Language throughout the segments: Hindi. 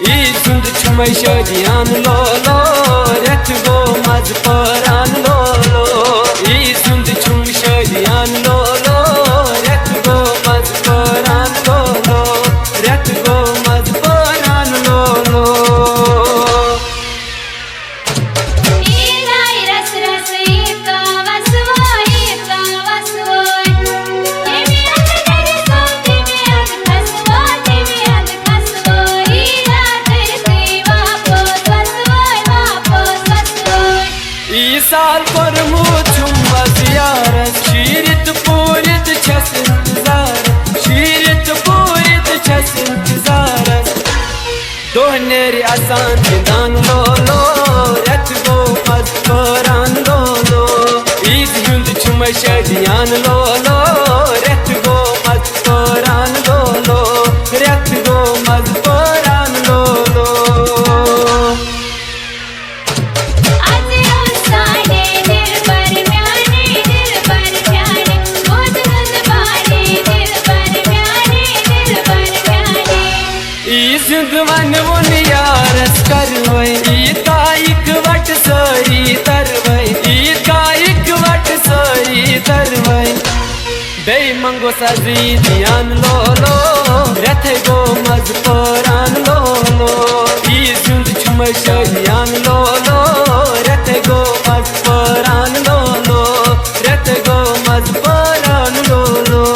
Isuнд chumay shadiyan lolo, ret go maz paran lolo. Isund chum shadiyan lolo, ret go maz paran lolo, ret go maz paran lolo. साल पर मुझुम वजियारत शीरित पूरित छस इंतजार शीरित पूरित छस इंतजार दोहनेरी आसान जिंदान लोलो रत गो मज परान लोलो ईद युंद छुम शदियान लोलो रत गो मज परान लोलो रत गो मज परान लोलो वन वन यारस करवई ईद का एक वट सरी तरवई ईद का एक वट सरी तरवई बे मंगो सजी दियान लोलो रथ गो मज परान लोलो ईद जुंद छुम शदियान लोलो रथ गो मज परान लोलो रथ गो मज परान लोलो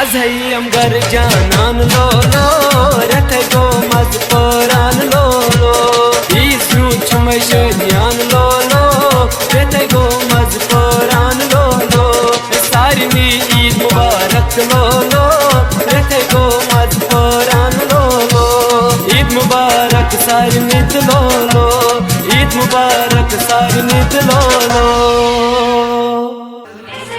अज़हम घर जानान लोलो रथ गो मज परान लोलो ईसू छुम शदियान लोलो रथ गो मज परान लोलो सारनी ईद मुबारक लोलो रथ गो मज परान लोलो ईद मुबारक सारनी लोलो ईद मुबारक सारनी लोलो।